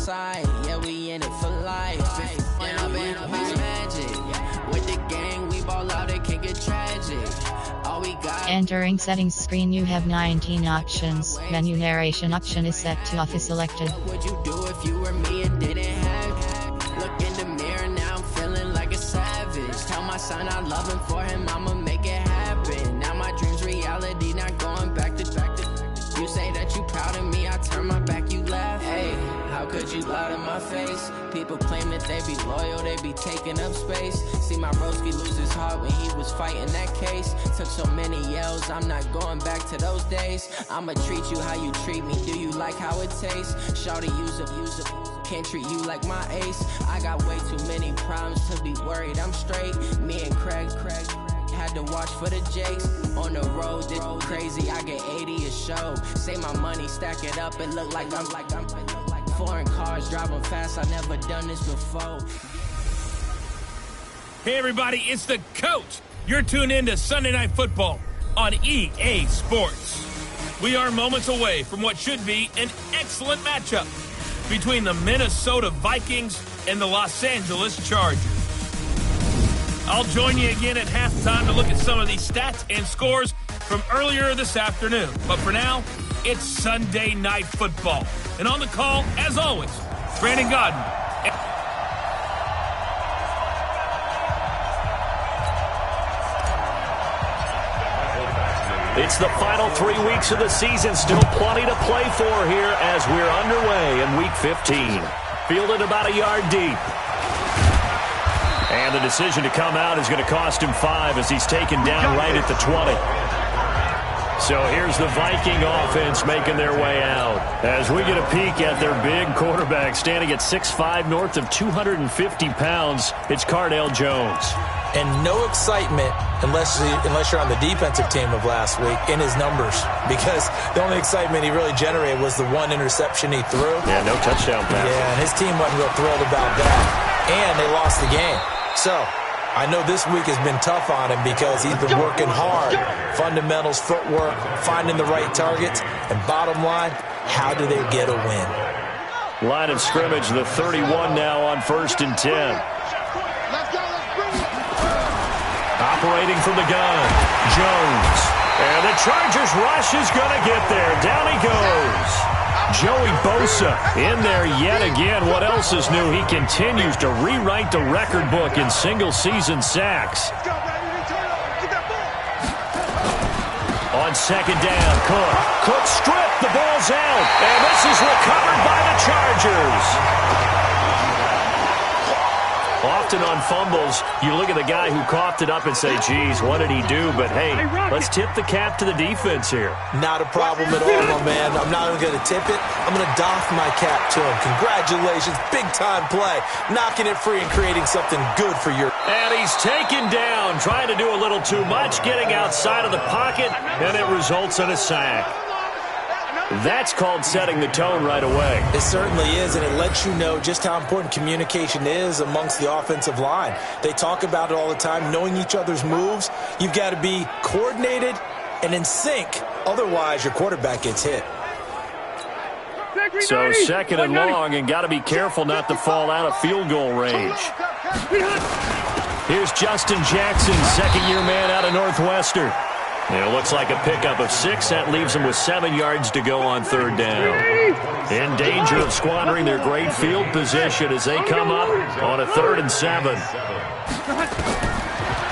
side. Yeah, we in it for life. And I've been magic. With the gang, we ball out, it can get tragic. All we got. Entering settings screen, you have 19 options. Menu narration option is set to off is selected. What would you do if you were me and didn't have? Look in the mirror, now I'm feeling like a savage. Tell my son I love him, for him I'ma make it happen. Now my dream's reality, not going back to. You say that you proud of me, I turn my back, you laugh. Hey, how could you lie to my face? People claim that they be loyal, they be taking up space. See my broski lose his heart when he was fighting that case. Took so many yells, I'm not going back to those days. I'ma treat you how you treat me, do you like how it tastes? Shawty, use up, can't treat you like my ace. I got way too many problems to be worried, I'm straight. Me and Craig had to watch for the Jakes. On the road, this crazy, I get 80 a show. Say my money, stack it up, it look like I'm foreign cars, driving fast, I never done this before. Hey everybody, it's the coach. You're tuned in to Sunday Night Football on EA Sports. We are moments away from what should be an excellent matchup between the Minnesota Vikings and the Los Angeles Chargers. I'll join you again at halftime to look at some of these stats and scores from earlier this afternoon. But for now, it's Sunday Night Football. And on the call, as always, Brandon Godden. It's the final 3 weeks of the season. Still plenty to play for here as we're underway in Week 15. Fielded about a yard deep. And the decision to come out is going to cost him 5 as he's taken down right at the 20. So here's the Viking offense making their way out. As we get a peek at their big quarterback standing at 6'5", north of 250 pounds, it's Cardale Jones. And no excitement unless you're on the defensive team of last week in his numbers, because the only excitement he really generated was the one interception he threw. Yeah, no touchdown pass. Yeah, and his team wasn't real thrilled about that. And they lost the game. So I know this week has been tough on him because he's been working hard. Fundamentals, footwork, finding the right targets. And bottom line, how do they get a win? Line of scrimmage, the 31 now on 1st and 10. Operating from the gun, Jones. And the Chargers rush is going to get there. Down he goes. Joey Bosa in there yet again. What else is new? He continues to rewrite the record book in single-season sacks. On 2nd down, Cook stripped. The ball's out. And this is recovered by the Chargers. Often on fumbles, you look at the guy who coughed it up and say, geez, what did he do? But, hey, let's tip the cap to the defense here. Not a problem at all, my man. I'm not even going to tip it. I'm going to doff my cap to him. Congratulations. Big-time play. Knocking it free and creating something good for your... And he's taken down, trying to do a little too much, getting outside of the pocket, and it results in a sack. That's called setting the tone right away. It certainly is, and it lets you know just how important communication is amongst the offensive line. They talk about it all the time, knowing each other's moves. You've got to be coordinated and in sync. Otherwise, your quarterback gets hit. So 2nd and long, and got to be careful not to fall out of field goal range. Here's Justin Jackson, second-year man out of Northwestern. And it looks like a pickup of 6. That leaves them with 7 yards to go on 3rd down. In danger of squandering their great field position as they come up on a 3rd and 7.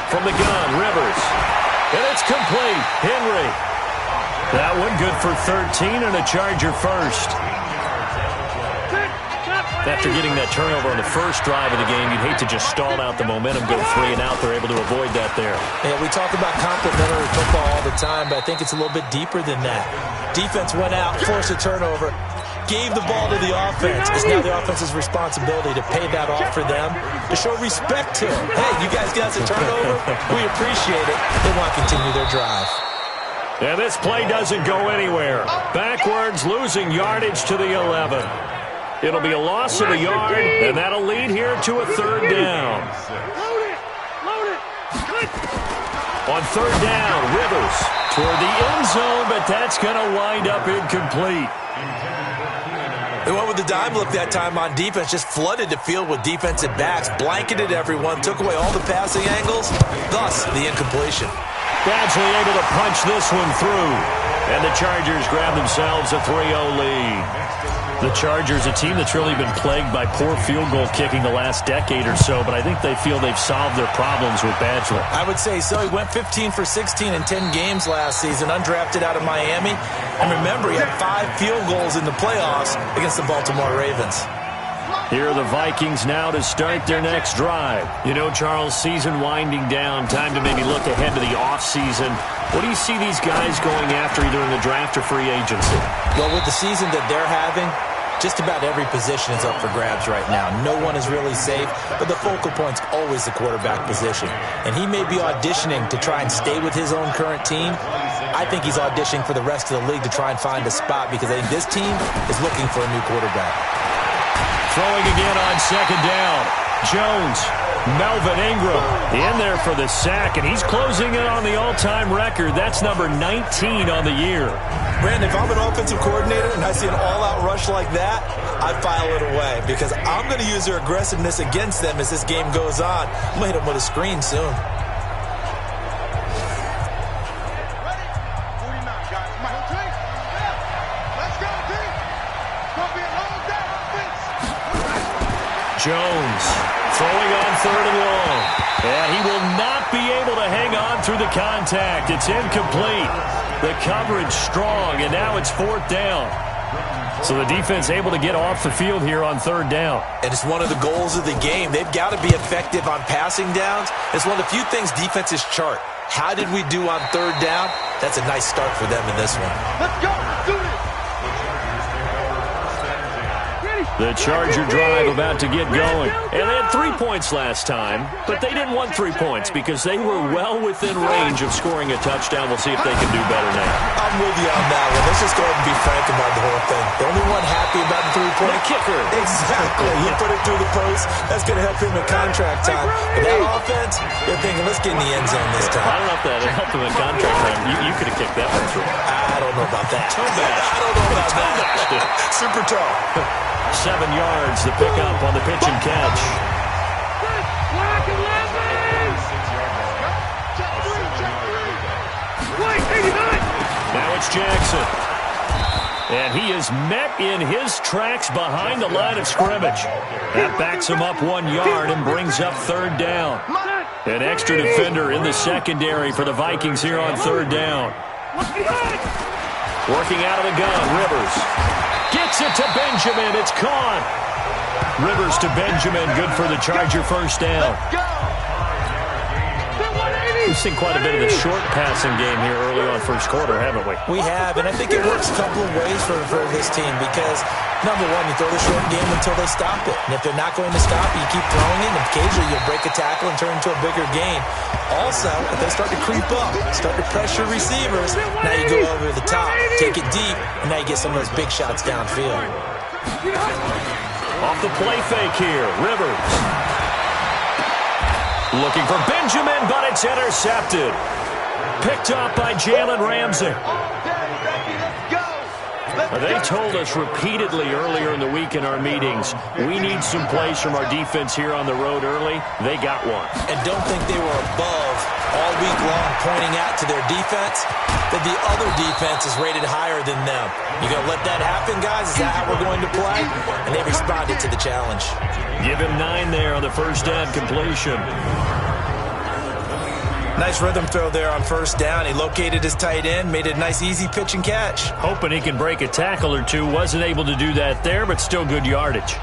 From the gun, Rivers. And it's complete. Henry. That one good for 13 and a Charger first. After getting that turnover on the first drive of the game, you'd hate to just stall out the momentum, go 3 and out. They're able to avoid that there. Yeah, we talk about complementary football all the time, but I think it's a little bit deeper than that. Defense went out, forced a turnover, gave the ball to the offense. It's now the offense's responsibility to pay that off for them, to show respect to them. Hey, you guys got a turnover? We appreciate it. They want to continue their drive. And this play doesn't go anywhere. Backwards, losing yardage to the 11. It'll be a loss of a yard, and that'll lead here to a 3rd down. On 3rd down, Rivers toward the end zone, but that's going to wind up incomplete. They went with the dime look that time on defense, just flooded the field with defensive backs, blanketed everyone, took away all the passing angles, thus the incompletion. Badgley able to punch this one through. And the Chargers grab themselves a 3-0 lead. The Chargers, a team that's really been plagued by poor field goal kicking the last decade or so, but I think they feel they've solved their problems with Badgley. I would say so. He went 15 for 16 in 10 games last season, undrafted out of Miami. And remember, he had 5 field goals in the playoffs against the Baltimore Ravens. Here are the Vikings now to start their next drive. You know, Charles, season winding down, time to maybe look ahead to the offseason. What do you see these guys going after either in the draft or free agency? Well, with the season that they're having, just about every position is up for grabs right now. No one is really safe, but the focal point's always the quarterback position. And he may be auditioning to try and stay with his own current team. I think he's auditioning for the rest of the league to try and find a spot because I think this team is looking for a new quarterback. Throwing again on second down. Jones, Melvin Ingram in there for the sack, and he's closing in on the all-time record. That's number 19 on the year. Brandon, if I'm an offensive coordinator and I see an all-out rush like that, I file it away because I'm going to use their aggressiveness against them as this game goes on. I'm going to hit them with a screen soon. Jones throwing on third and long. And he will not be able to hang on through the contact. It's incomplete. The coverage strong, and now it's fourth down. So the defense able to get off the field here on third down. And it's one of the goals of the game. They've got to be effective on passing downs. It's one of the few things defenses chart. How did we do on third down? That's a nice start for them in this one. Let's go. Let's do it. The Charger drive about to get going. And they had 3 points last time, but they didn't want 3 points because they were well within range of scoring a touchdown. We'll see if they can do better now. I'm with you on that one. Let's just go ahead and be frank about the whole thing. The only one happy about the 3-point the kicker. Exactly. He put it through the post. That's going to help him in contract time. But that offense, they're thinking, let's get in the end zone this time. I don't know if that helped him in contract time. You could have kicked that one through. I don't know about that. Toe bash. I don't know about that. Super toe. 7 yards, the pickup on the pitch and catch. Now it's Jackson. And he is met in his tracks behind the line of scrimmage. That backs him up 1 yard and brings up third down. An extra defender in the secondary for the Vikings here on third down. Working out of the gun, Rivers. Gets it to Benjamin. It's caught. Rivers to Benjamin. Good for the Charger first down. We've seen quite a bit of the short passing game here early on first quarter, haven't we? We have, and I think it works a couple of ways for this team because, number one, you throw the short game until they stop it. And if they're not going to stop it, you keep throwing it, and occasionally you'll break a tackle and turn into a bigger gain. Also, if they start to creep up, start to pressure receivers, now you go over the top, take it deep, and now you get some of those big shots downfield. Off the play fake here, Rivers. Looking for Benjamin, but it's intercepted. Picked up by Jalen Ramsey. They told us repeatedly earlier in the week in our meetings, we need some plays from our defense here on the road early. They got one. And don't think they were above all week long pointing out to their defense that the other defense is rated higher than them. You going to let that happen, guys? Is that how we're going to play? And they responded to the challenge. Give him 9 there on the first down completion. Nice rhythm throw there on first down. He located his tight end, made it a nice, easy pitch and catch. Hoping he can break a tackle or two. Wasn't able to do that there, but still good yardage.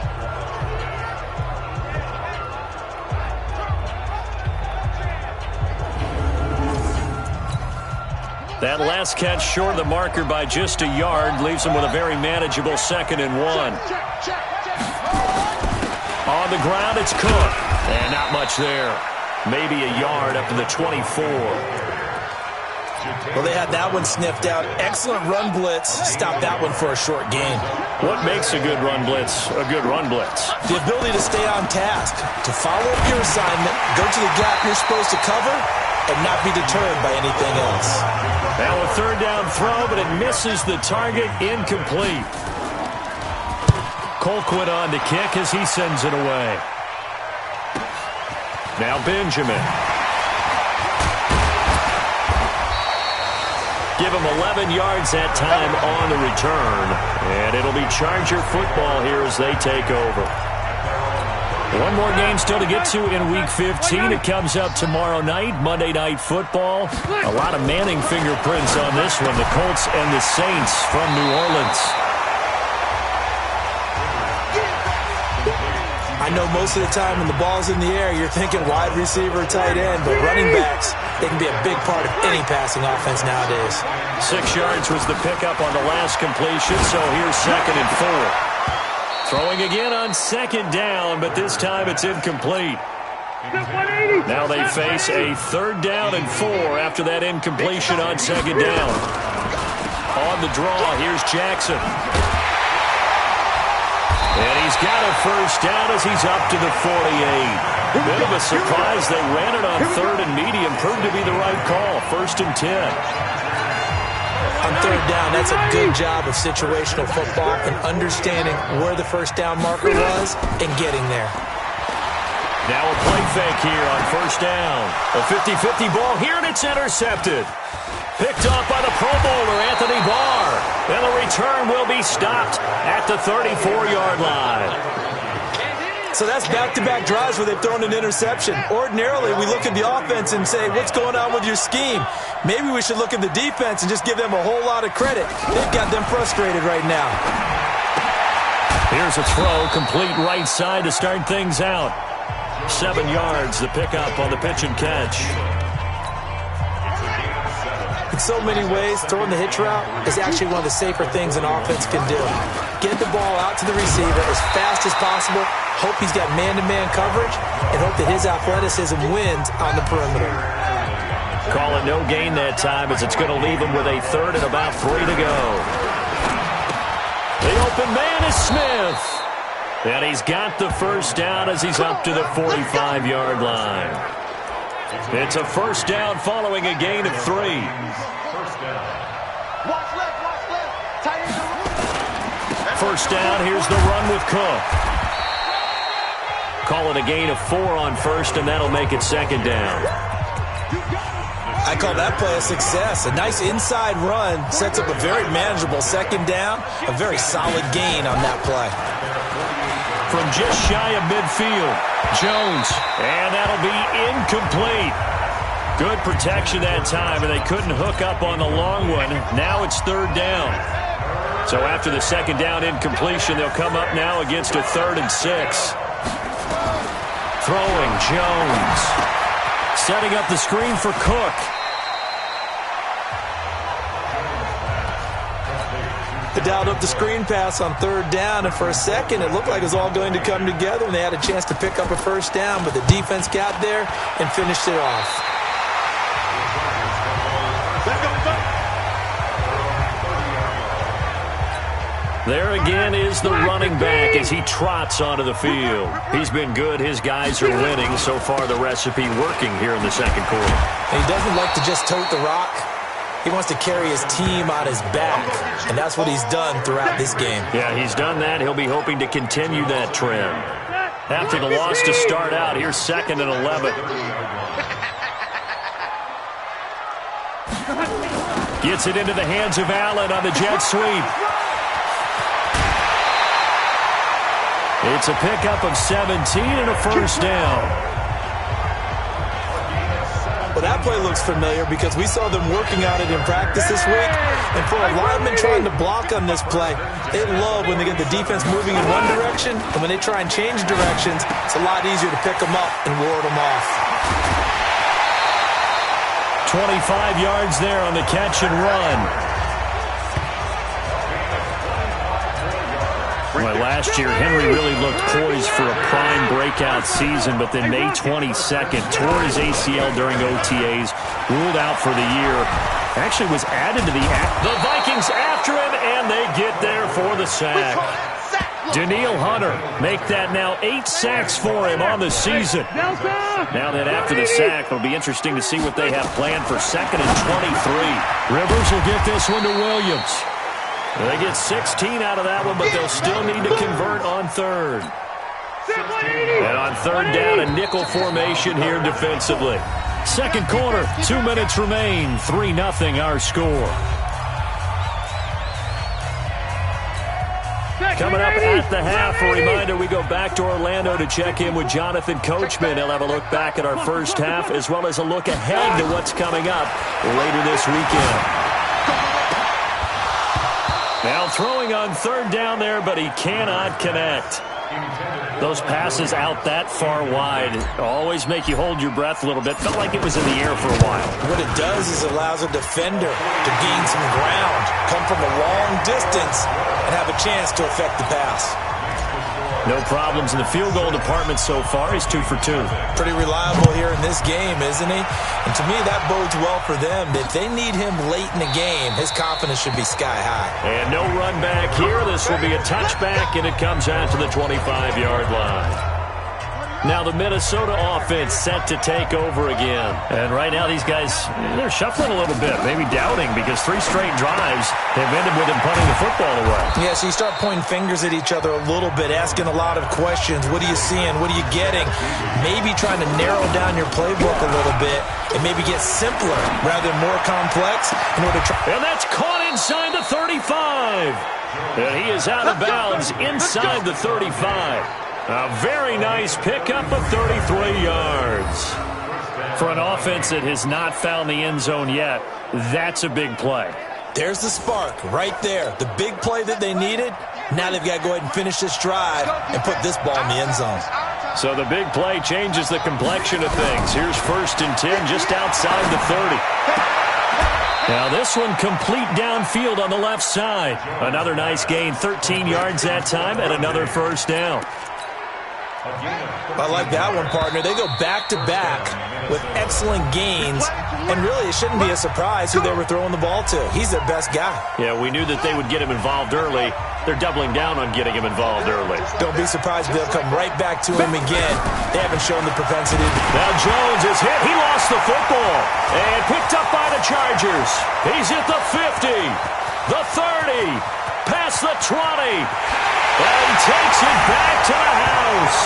That last catch short of the marker by just a yard leaves him with a very manageable 2nd and 1. On the ground, it's Cook. And not much there. Maybe a yard up to the 24. Well, they had that one sniffed out. Excellent run blitz. Stop that one for a short gain. What makes a good run blitz a good run blitz? The ability to stay on task, to follow up your assignment, go to the gap you're supposed to cover, and not be deterred by anything else. Now a third down throw, but it misses the target, incomplete. Colquitt on to kick as he sends it away. Now Benjamin. Give him 11 yards that time on the return. And it'll be Charger football here as they take over. One more game still to get to in Week 15. It comes up tomorrow night, Monday Night Football. A lot of Manning fingerprints on this one. The Colts and the Saints from New Orleans. I know most of the time when the ball's in the air, you're thinking wide receiver, tight end, but running backs, they can be a big part of any passing offense nowadays. 6 yards was the pickup on the last completion, so here's 2nd and 4. Throwing again on 2nd down, but this time it's incomplete. Now they face a 3rd down and 4 after that incompletion on 2nd down. On the draw, here's Jackson. And he's got a 1st down as he's up to the 48. Bit of a surprise. They ran it on 3rd and medium. Proved to be the right call. 1st and 10. On 3rd down, that's a good job of situational football and understanding where the 1st down marker was and getting there. Now a play fake here on 1st down. A 50-50 ball here, and it's intercepted. Picked off by the Pro Bowler, Anthony Barr. And the return will be stopped at the 34-yard line. So that's back-to-back drives where they've thrown an interception. Ordinarily, we look at the offense and say, what's going on with your scheme? Maybe we should look at the defense and just give them a whole lot of credit. They've got them frustrated right now. Here's a throw, complete right side to start things out. 7 yards, the pickup on the pitch and catch. In so many ways, throwing the hitch route is actually one of the safer things an offense can do. Get the ball out to the receiver as fast as possible, hope he's got man-to-man coverage, and hope that his athleticism wins on the perimeter. Call it no gain that time as it's going to leave him with a 3rd and about 3 to go. The open man is Smith. And he's got the 1st down as he's up to the 45-yard line. It's a 1st down following a gain of 3. First down, here's the run with Cook. Call it a gain of 4 on 1st, and that'll make it 2nd down. I call that play a success. A nice inside run sets up a very manageable 2nd down. A very solid gain on that play. From just shy of midfield, Jones. And that'll be incomplete. Good protection that time, and they couldn't hook up on the long one. Now it's 3rd down. So after the 2nd down incompletion, they'll come up now against a 3rd and 6. Throwing, Jones. Setting up the screen for Cook. They dialed up the screen pass on 3rd down, and for a second it looked like it was all going to come together, and they had a chance to pick up a 1st down, but the defense got there and finished it off. There again is the running back as he trots onto the field. He's been good. His guys are winning. So far, the recipe working here in the 2nd quarter. And he doesn't like to just tote the rock. He wants to carry his team on his back, and that's what he's done throughout this game. Yeah, he's done that. He'll be hoping to continue that trend. After the loss to start out, here's 2nd and 11. Gets it into the hands of Allen on the jet sweep. It's a pickup of 17 and a 1st down. Well, that play looks familiar because we saw them working on it in practice this week. And for a lineman trying to block on this play, they love when they get the defense moving in one direction. And when they try and change directions, it's a lot easier to pick them up and ward them off. 25 yards there on the catch and run. Well, last year, Henry really looked poised for a prime breakout season, but then May 22nd, tore his ACL during OTAs, ruled out for the year. Actually was added to the Vikings after him, and they get there for the sack. Danielle Hunter make that now 8 sacks for him on the season. Now that after the sack, it'll be interesting to see what they have planned for 2nd and 23. Rivers will get this one to Williams. They get 16 out of that one, but they'll still need to convert on third. And on third down, a nickel formation here defensively. Second quarter, 2 minutes remain. 3-0 our score. Coming up at the half, a reminder, we go back to Orlando to check in with Jonathan Coachman. He'll have a look back at our first half as well as a look ahead to what's coming up later this weekend. Now throwing on third down there, but he cannot connect. Those passes out that far wide always make you hold your breath a little bit. Felt like it was in the air for a while. What it does is it allows a defender to gain some ground, come from a long distance, and have a chance to affect the pass. No problems in the field goal department so far. He's 2 for 2. Pretty reliable here in this game, isn't he? And to me, that bodes well for them. If they need him late in the game, his confidence should be sky high. And no run back here. This will be a touchback, and it comes out to the 25-yard line. Now the Minnesota offense set to take over again. And right now these guys, they're shuffling a little bit, maybe doubting, because 3 straight drives have ended with them punting the football away. Yeah, so you start pointing fingers at each other a little bit, asking a lot of questions. What are you seeing? What are you getting? Maybe trying to narrow down your playbook a little bit and maybe get simpler rather than more complex in order to try. And that's caught inside the 35. And he is out of bounds inside the 35. A very nice pickup of 33 yards. For an offense that has not found the end zone yet, that's a big play. There's the spark right there. The big play that they needed. Now they've got to go ahead and finish this drive and put this ball in the end zone. So the big play changes the complexion of things. Here's 1st and 10 just outside the 30. Now this one complete downfield on the left side. Another nice gain, 13 yards that time, and another first down. I like that one, partner. They go back-to-back with excellent gains, and really it shouldn't be a surprise who they were throwing the ball to. He's their best guy. Yeah, we knew that they would get him involved early. They're doubling down on getting him involved early. Don't be surprised if they'll come right back to him again. They haven't shown the propensity. Now Jones is hit. He lost the football and picked up by the Chargers. He's at the 50, the 30, past the 20. And he takes it back to the house.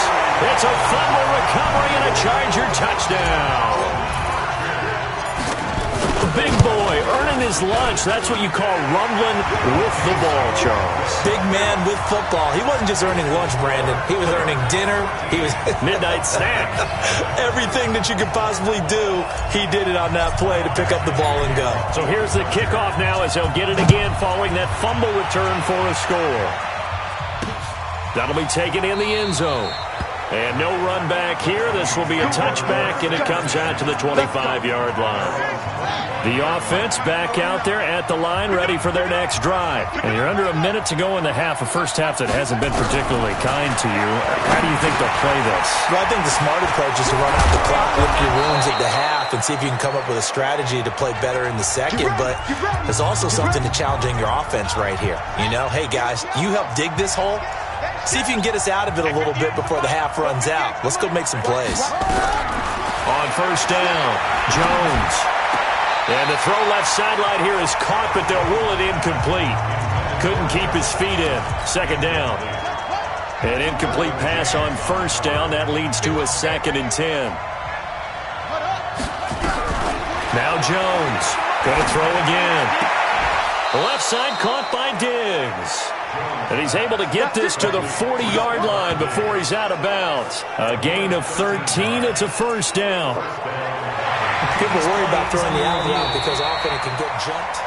It's a fumble recovery and a Charger touchdown. Big boy earning his lunch. That's what you call rumbling with the ball, Charles. Big man with football. He wasn't just earning lunch, Brandon. He was earning dinner. He was midnight snack. Everything that you could possibly do, he did it on that play to pick up the ball and go. So here's the kickoff now as he'll get it again following that fumble return for a score. That'll be taken in the end zone. And no run back here. This will be a touchback, and it comes out to the 25-yard line. The offense back out there at the line, ready for their next drive. And you're under a minute to go in the half, a first half that hasn't been particularly kind to you. How do you think they'll play this? Well, I think the smart approach is to run out the clock, lick your wounds at the half, and see if you can come up with a strategy to play better in the second. But there's also something to challenging your offense right here. You know, hey, guys, you help dig this hole. See if you can get us out of it a little bit before the half runs out. Let's go make some plays. On first down, Jones. And the throw left sideline here is caught, but they'll rule it incomplete. Couldn't keep his feet in. Second down. An incomplete pass on first down. That leads to a 2nd and 10. Now Jones. Going to throw again. Left side caught by Diggs. And he's able to get this to the 40-yard line before he's out of bounds. A gain of 13. It's a first down. People worry about throwing the out route because often it can get jumped.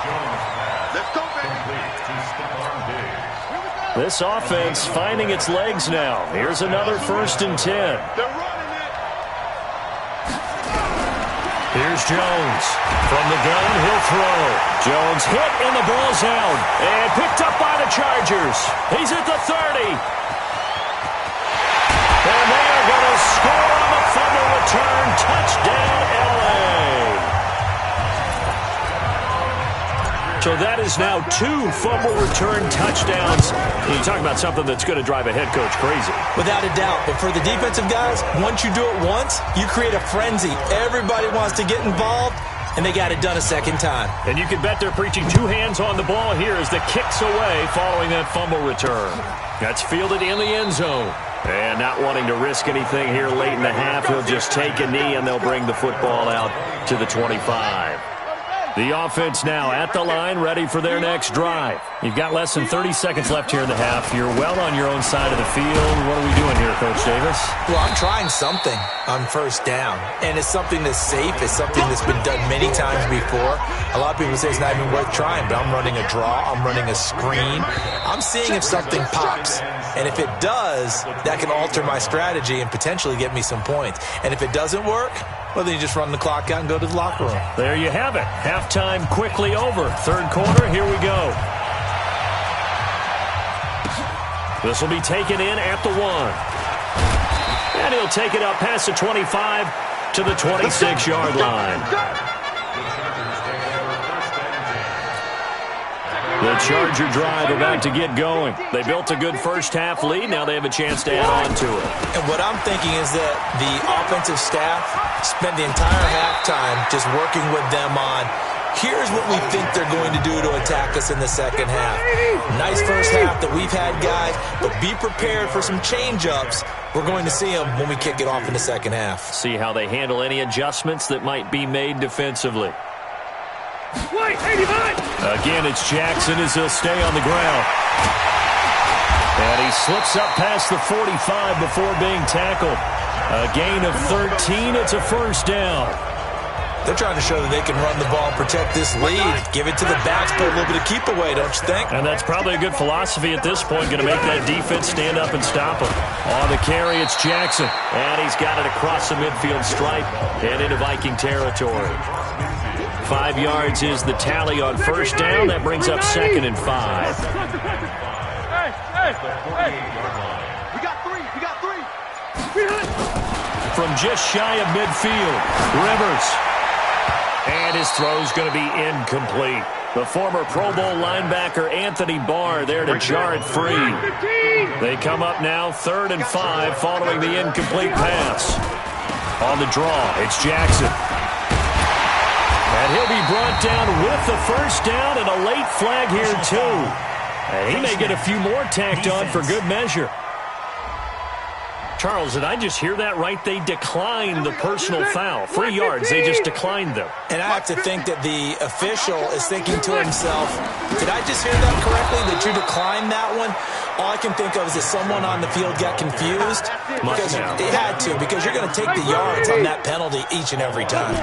This offense finding its legs now. Here's another 1st and 10. Here's Jones. From the gun, he'll throw. Jones hit, and the ball's out. And picked up by the Chargers. He's at the 30. And they are going to score on the fumble return. Touchdown, L.A. So that is now 2 fumble return touchdowns. You talk about something that's going to drive a head coach crazy. Without a doubt. But for the defensive guys, once you do it once, you create a frenzy. Everybody wants to get involved, and they got it done a second time. And you can bet they're preaching 2 hands on the ball here as the kick's away following that fumble return. That's fielded in the end zone. And not wanting to risk anything here late in the half, he'll just take a knee and they'll bring the football out to the 25. The offense now at the line, ready for their next drive. You've got less than 30 seconds left here in the half. You're well on your own side of the field. What are we doing here, Coach Davis? Well, I'm trying something on first down, and it's something that's safe. It's something that's been done many times before. A lot of people say it's not even worth trying, but I'm running a draw. I'm running a screen. I'm seeing if something pops, and if it does, that can alter my strategy and potentially get me some points. And if it doesn't work, well, then you just run the clock out and go to the locker room. There you have it. Halftime quickly over. Third quarter, here we go. This will be taken in at the 1. And he'll take it up past the 25 to the 26-yard line. The Charger drive about to get going. They built a good first-half lead. Now they have a chance to add on to it. And what I'm thinking is that the offensive staff spent the entire halftime just working with them on, here's what we think they're going to do to attack us in the second half. Nice first half that we've had, guys, but be prepared for some change-ups. We're going to see them when we kick it off in the second half. See how they handle any adjustments that might be made defensively. Again, it's Jackson as he'll stay on the ground. And he slips up past the 45 before being tackled. A gain of 13. It's a first down. They're trying to show that they can run the ball and protect this lead. Give it to the backs, put a little bit of keep away, don't you think? And that's probably a good philosophy at this point, going to make that defense stand up and stop them. On the carry, it's Jackson. And he's got it across the midfield stripe and into Viking territory. 5 yards is the tally on first down. That brings up 2nd and 5. We got three. From just shy of midfield, Rivers. And his throw's going to be incomplete. The former Pro Bowl linebacker Anthony Barr there to jar it free. They come up now 3rd and 5 following the incomplete pass. On the draw, it's Jackson. And he'll be brought down with the first down and a late flag here, too. And he may get a few more tacked on for good measure. Charles, did I just hear that right? They declined the personal foul. 3 yards, they just declined them. And I have to think that the official is thinking to himself, did I just hear that correctly, that you declined that one? All I can think of is that someone on the field got confused. Because it had to, because you're going to take the yards on that penalty each and every time.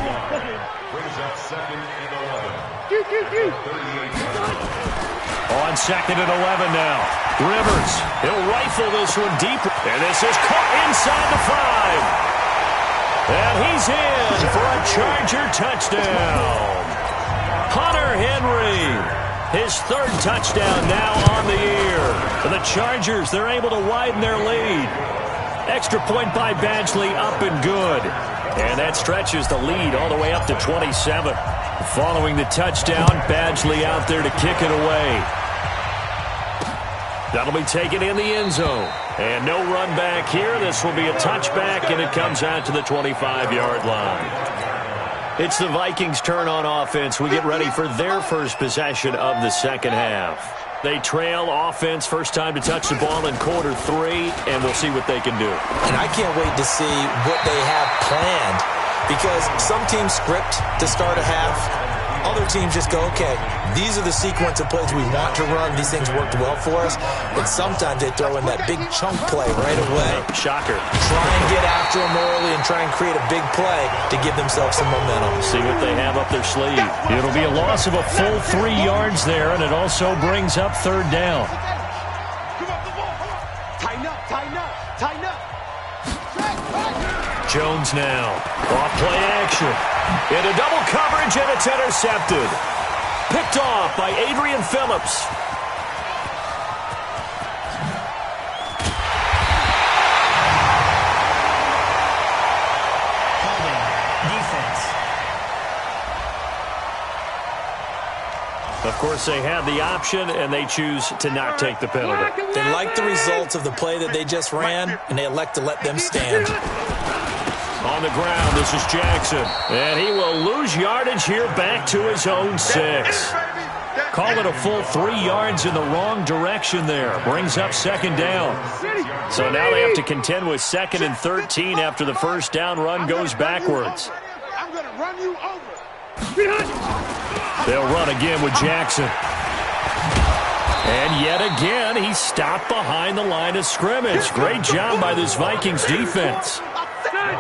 On 2nd and 11 now. Rivers, he'll rifle this one deep. And this is caught inside the 5. And he's in for a Charger touchdown. Hunter Henry, his 3rd touchdown now on the year. For the Chargers, they're able to widen their lead. Extra point by Badgley, up and good. And that stretches the lead all the way up to 27. Following the touchdown, Badgley out there to kick it away. That'll be taken in the end zone. And no run back here. This will be a touchback, and it comes out to the 25-yard line. It's the Vikings' turn on offense. We get ready for their first possession of the second half. They trail offense, first time to touch the ball in quarter 3, and we'll see what they can do. And I can't wait to see what they have planned, because some teams script to start a half. Other teams just go, okay, these are the sequence of plays we want to run. These things worked well for us. But sometimes they throw in that big chunk play right away. Shocker. Try and get after them early and try and create a big play to give themselves some momentum. See what they have up their sleeve. It'll be a loss of a full 3 yards there, and it also brings up 3rd down. Tighten up. Jones now. Off play action. Into double coverage, and it's intercepted. Picked off by Adrian Phillips. Of course, they had the option, and they choose to not take the penalty. They like the results of the play that they just ran, and they elect to let them stand. On the ground, this is Jackson. And he will lose yardage here back to his own 6. Call it a full 3 yards in the wrong direction there. Brings up second down. So now they have to contend with 2nd and 13 after the first down run goes backwards. I'm going to run you over. They'll run again with Jackson. And yet again, he's stopped behind the line of scrimmage. Great job by this Vikings defense.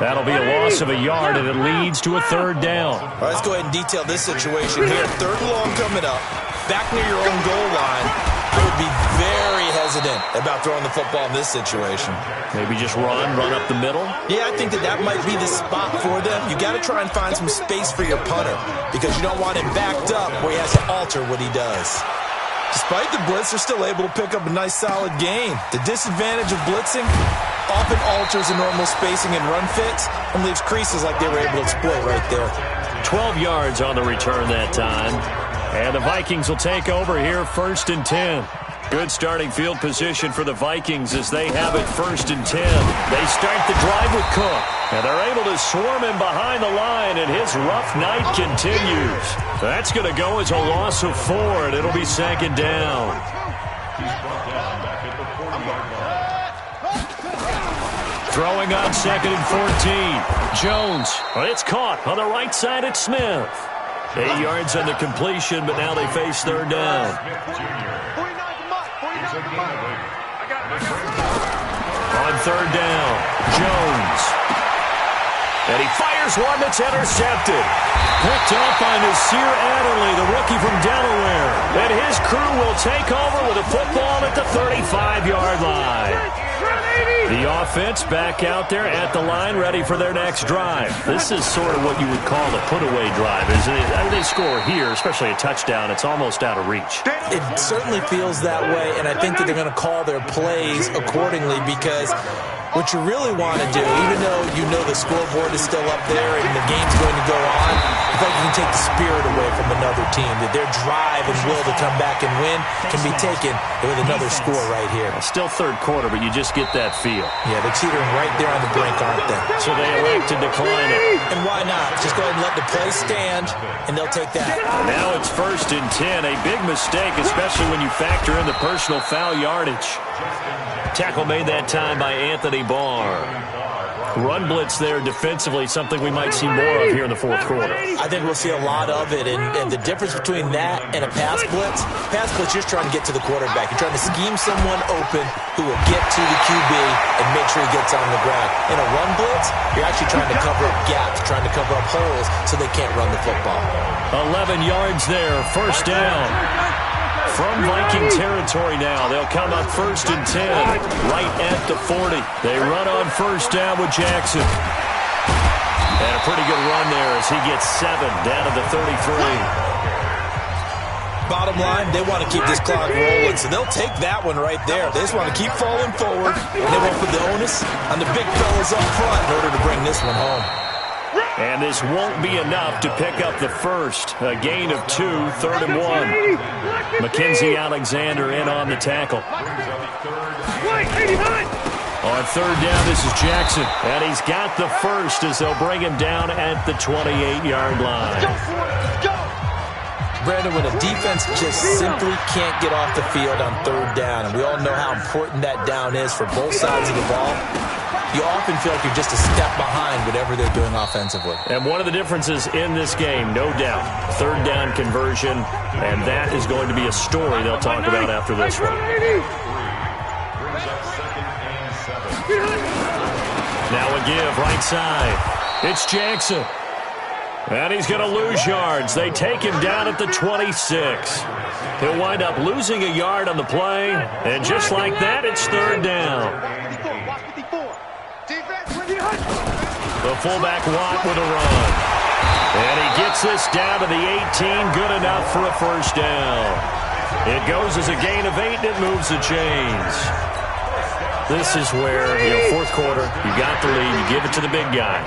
That'll be a loss of a yard, and it leads to a 3rd down. All right, let's go ahead and detail this situation here. 3rd and long coming up. Back near your own goal line. I would be very hesitant about throwing the football in this situation. Maybe just run up the middle? Yeah, I think that might be the spot for them. You got to try and find some space for your punter because you don't want him backed up where he has to alter what he does. Despite the blitz, they're still able to pick up a nice, solid gain. The disadvantage of blitzing often alters the normal spacing and run fits and leaves creases like they were able to exploit right there. 12 yards on the return that time. And the Vikings will take over here, 1st and 10. Good starting field position for the Vikings as they have it 1st and 10. They start the drive with Cook. And they're able to swarm him behind the line, and his rough night continues. That's going to go as a loss of 4, and it'll be 2nd down. Throwing on 2nd and 14. Jones, but it's caught on the right side at Smith. 8 yards on the completion, but now they face 3rd down. On 3rd down, Jones. And he fires one that's intercepted. Picked up by Nasir Adderley, the rookie from Delaware. And his crew will take over with a football at the 35-yard line. The offense back out there at the line, ready for their next drive. This is sort of what you would call the put-away drive, isn't it? I mean, they score here, especially a touchdown. It's almost out of reach. It certainly feels that way, and I think that they're going to call their plays accordingly because what you really want to do, even though you know the scoreboard is still up there and the game's going to go on, I think you can take the spirit away from another team, that their drive and will to come back and win can be taken with another score right here. Still 3rd quarter, but you just get that feel. Yeah, they're teetering right there on the brink, aren't they? So they elect to decline it. And why not? Just go ahead and let the play stand, and they'll take that. Now it's 1st and 10. A big mistake, especially when you factor in the personal foul yardage. Tackle made that time by Anthony Barr. Run blitz there defensively, something we might see more of here in the 4th quarter. I think we'll see a lot of it, and the difference between that and a pass blitz, you're just trying to get to the quarterback. You're trying to scheme someone open who will get to the QB and make sure he gets on the ground. In a run blitz, you're actually trying to cover up gaps, trying to cover up holes so they can't run the football. 11 yards there, 1st down. From Viking territory now, they'll come up 1st and 10, right at the 40. They run on 1st down with Jackson. And a pretty good run there as he gets 7 down to the 33. Bottom line, they want to keep this clock rolling, so they'll take that one right there. They just want to keep falling forward, and they won't put the onus on the big fellas up front in order to bring this one home. And this won't be enough to pick up the first. A gain of 2, 3rd and 1. Mackenzie Alexander in on the tackle. On 3rd down, this is Jackson. And he's got the first as they'll bring him down at the 28-yard line. Brandon, when a defense just simply can't get off the field on 3rd down, and we all know how important that down is for both sides of the ball, you often feel like you're just a step behind whatever they're doing offensively. And one of the differences in this game, no doubt, 3rd down conversion, and that is going to be a story they'll talk about after this one. Now a give, right side. It's Jackson. And he's going to lose yards. They take him down at the 26. He'll wind up losing a yard on the play, and just like that, it's 3rd down. The fullback Watt with a run. And he gets this down to the 18, good enough for a 1st down. It goes as a gain of 8, and it moves the chains. This is where, 4th quarter, you got the lead, you give it to the big guy.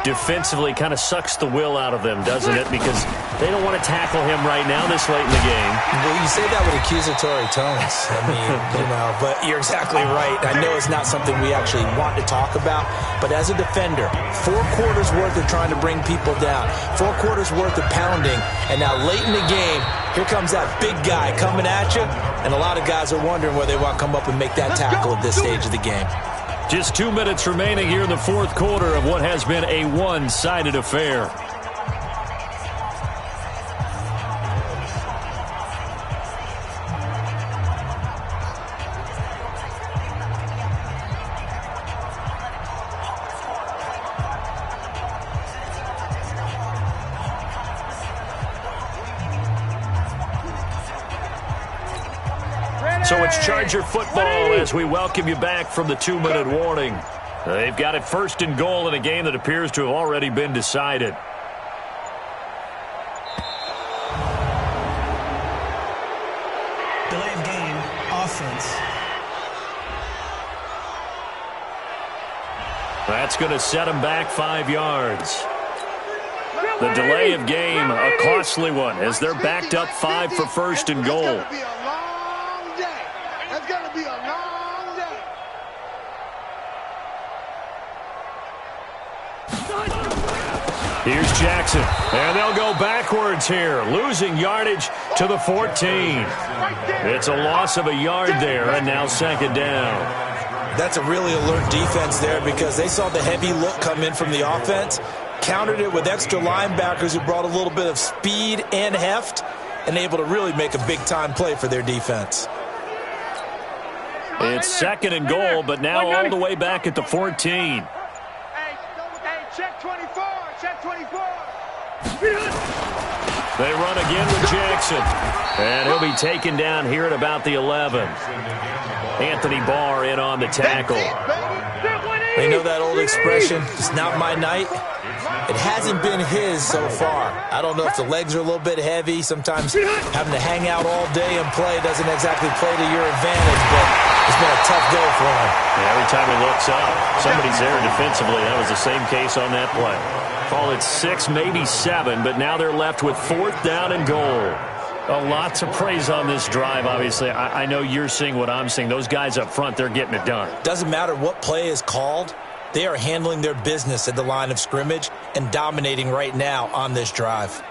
defensively kind of sucks the will out of them, doesn't it? Because they don't want to tackle him right now this late in the game. Well, you say that with accusatory tones. I mean, but you're exactly right. I know it's not something we actually want to talk about, but as a defender, 4 quarters worth of trying to bring people down, 4 quarters worth of pounding, and now late in the game, here comes that big guy coming at you, and a lot of guys are wondering where they want to come up and make that tackle at this stage of the game. Just 2 minutes remaining here in the fourth quarter of what has been a one-sided affair. So it's Charger football as we welcome you back from the 2-minute warning. They've got it 1st and goal in a game that appears to have already been decided. Delay of game, offense. That's going to set them back 5 yards. The delay of game, a costly one, as they're backed up 5 for 1st and goal. It's going to be a long day. Here's Jackson, and they'll go backwards here, losing yardage to the 14. It's a loss of a yard there, and now 2nd down. That's a really alert defense there because they saw the heavy look come in from the offense, countered it with extra linebackers who brought a little bit of speed and heft, and able to really make a big-time play for their defense. It's 2nd and goal, but now all the way back at the 14. Hey, check 24, check 24. They run again with Jackson, and he'll be taken down here at about the 11. Anthony Barr in on the tackle. They know that old expression, it's not my night. It hasn't been his so far. I don't know if the legs are a little bit heavy. Sometimes having to hang out all day and play doesn't exactly play to your advantage, but it's been a tough go for him. Yeah, every time he looks up, somebody's there defensively. That was the same case on that play. Call it 6, maybe 7, but now they're left with 4th down and goal. A lot to praise on this drive, obviously. I know you're seeing what I'm seeing. Those guys up front, they're getting it done. Doesn't matter what play is called. They are handling their business at the line of scrimmage and dominating right now on this drive.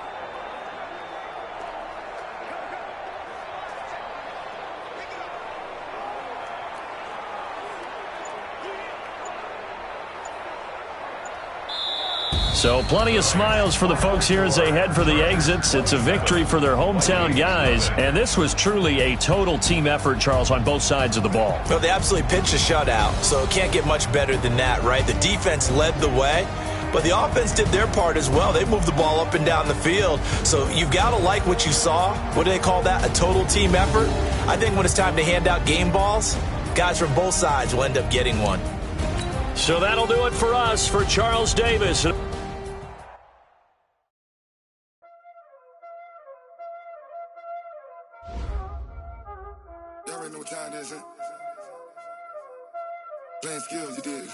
So plenty of smiles for the folks here as they head for the exits. It's a victory for their hometown guys. And this was truly a total team effort, Charles, on both sides of the ball. Well, they absolutely pitched a shutout, so it can't get much better than that, right? The defense led the way, but the offense did their part as well. They moved the ball up and down the field. So you've got to like what you saw. What do they call that? A total team effort? I think when it's time to hand out game balls, guys from both sides will end up getting one. So that'll do it for us, for Charles Davis. Y'all already know what time it is, huh? Playing skills, you did.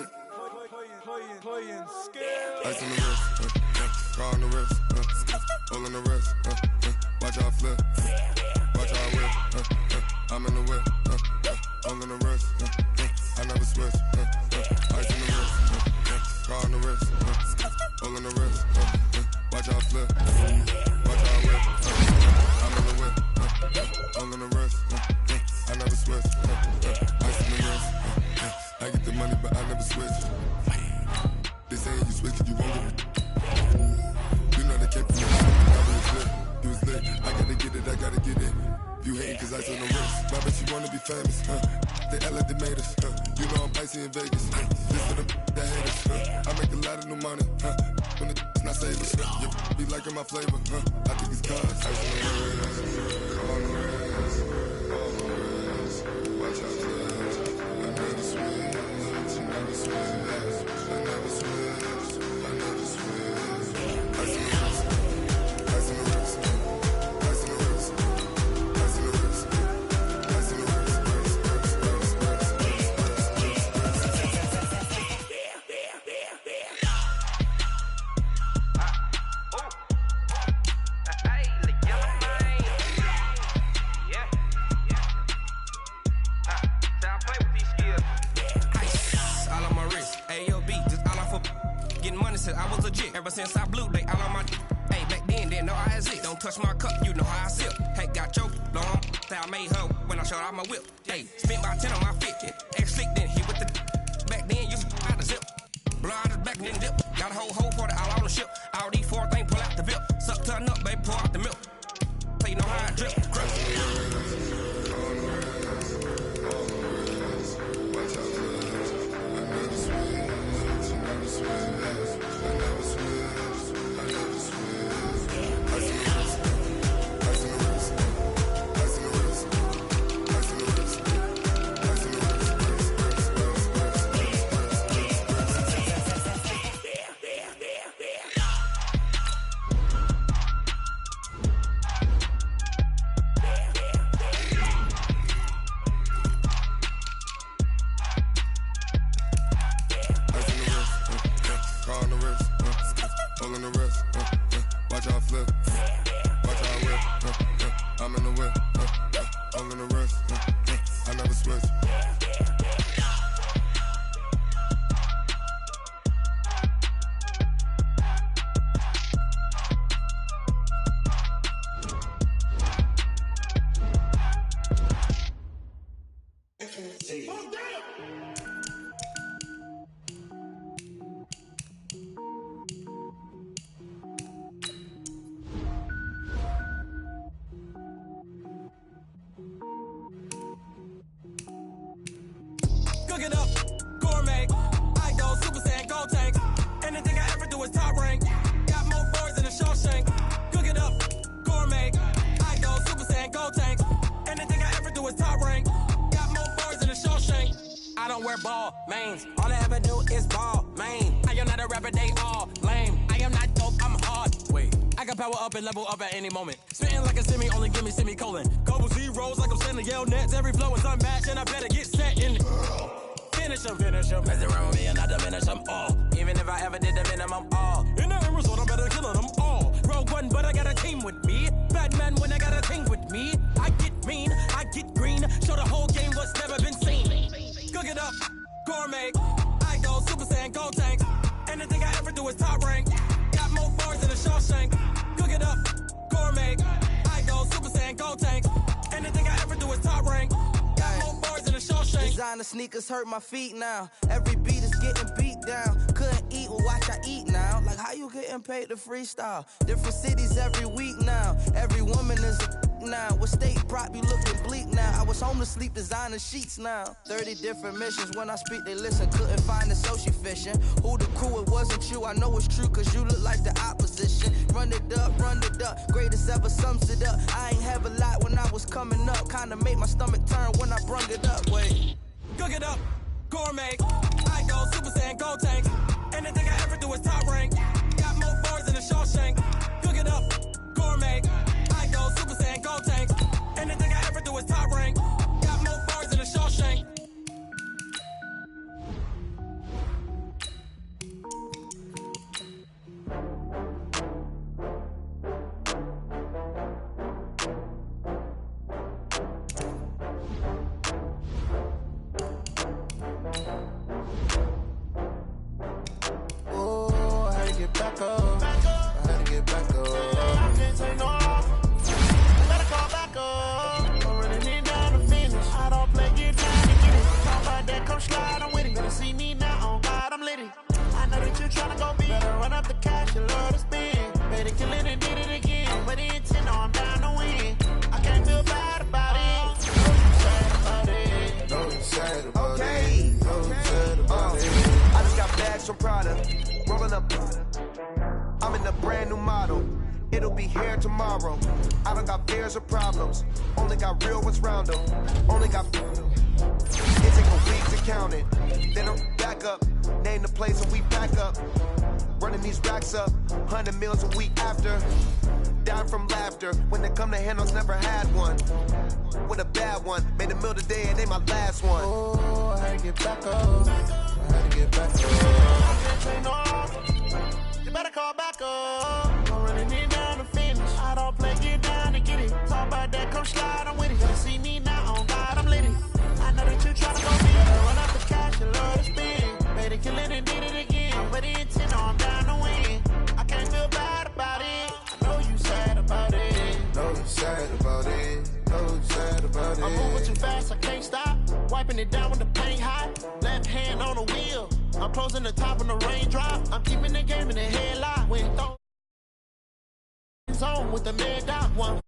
Playing skills. Ice on the wrist, car on the wrist, hole on the wrist, watch out flip, watch out whip, I'm in the whip, hole on the wrist, I never switch, ice on the wrist, car on the wrist, hole on the wrist, watch out flip, watch out whip, I'm in the whip, hole on the wrist, I never switch, ice on the wrist, I get the money but I never switch. They saying you switch it, you won't get it. You know they kept you you was lit, I gotta get it, I gotta get it. You hating cause ice on the wrist, my bitch you wanna be famous, They act like they made us, You know I'm icy in Vegas, This for the that hate us, I make a lot of new money, When it's not savers, You be liking my flavor, I think it's cause ice on the wrist, on the wrist, on the wrist, watch out for that, I never switch, I never switch, I never switch, I never switch, ice on the wrist, ice on the wrist, ice on the wrist, ice on the wrist, ice on the wrist, since I blew, they all on my hey, back then, didn't know I exist. Don't touch my cup, you know how I sip. Hey, got choked, long, say I made her when I showed out my whip. Hey, spent my 10 on my 50. Ex-slick, then hit with the back then, used to out the zip. Blow out his back, then dip. Got a whole 40 all on the ship. All these 4 things, pull out the VIP. Suck, turn up, baby, pour out the milk. So you know how I drip. Cook it up, gourmet. I go Super Saiyan, gold tank. Anything I ever do is top rank. Got more boys than a Shawshank. Cook it up, gourmet. I go Super Saiyan, gold tank. Anything I ever do is top rank. Got more boys than a Shawshank. I don't wear ball mains. All I ever do is ball main. I am not a rapper, they all lame. I am not dope, I'm hard. Wait, I can power up and level up at any moment. Spitting like a semi, only give me semicolon. Couple zeros like I'm sending yell nets. Every flow is unmatched and I better get set in. Finish them. Mess around with me and I diminish them all. Even if I ever did the minimum, all. In the end result, I'm better killing them all. Rogue One, but I got a team with me. Batman when I got a team with me. I get mean, I get green. Show the whole game what's never been seen. Cook it up, gourmet. I go Super Saiyan, gold tank. Anything I ever do is top rank. Got more bars than a Shawshank. Cook it up, gourmet. I go Super Saiyan, gold tank. Anything I ever do is top rank. Got more bars than a Shawshank. Designer sneakers hurt my feet now. Every beat is getting beat down. Couldn't eat, well watch I eat now. Like how you getting paid to freestyle? Different cities every week now. Every woman is a now. With state prop, you looking bleak now. I was home to sleep, designer sheets now. 30 different missions. When I speak, they listen. Couldn't find it, so she fishing. Who the crew? It wasn't you. I know it's true, cause you look like the opposition. Run it up. Greatest ever sums it up. I ain't have a lot when I was coming up. Kinda made my stomach turn when I brung it up. Wait. Cook it up, gourmet. I go Super Saiyan, gold tank. Anything I ever do is top rank. Got more bars than a Shawshank. Cook it up, gourmet. I go Super Saiyan, gold tank. Anything I ever do is top rank. Got more bars than a Shawshank. Back up. I had to get back up. I can't take no offer. Better call back up. I'm running it down to finish. I don't play, get down to get it. Talk about that, come slide, I'm with it. Better see me now, on God, I'm lit it. I know that you tryna go big. Better run up the cash, you love to spend. Better kill it and did it again. I'm with the intent, no, I'm down to win. I can't feel bad about it. No, you sad about it. No, you sad about it. I just got bags from Prada. Rolling up. I'm in a brand new model. It'll be here tomorrow. I don't got fears or problems. Only got real ones round them. Only got. It take a week to count it. Then I'm back up. Name the place and we back up. Running these racks up. 100 meals a week after. Down from laughter. When it come to handles, never had one. With a bad one. Made a meal today and they my last one. Oh, I had to get back up. I had to get back up. I can't take no offer. You better call back up. I'm running it down to finish. I don't play, get down to get it. Talk about that, come slide, I'm with it. Better see me now, on God, I'm lit it. I know that you tryna go big. Better run up the cash, you love to spend. Better kill it and did it again. I'm with the intent, no, I'm down to win. I so sad about it. I'm moving too fast, I can't stop. Wiping it down when the paint hot. Left hand on the wheel. I'm closing the top on the raindrop. I'm keeping the game in the headlock. When throw zone with the mad dot one.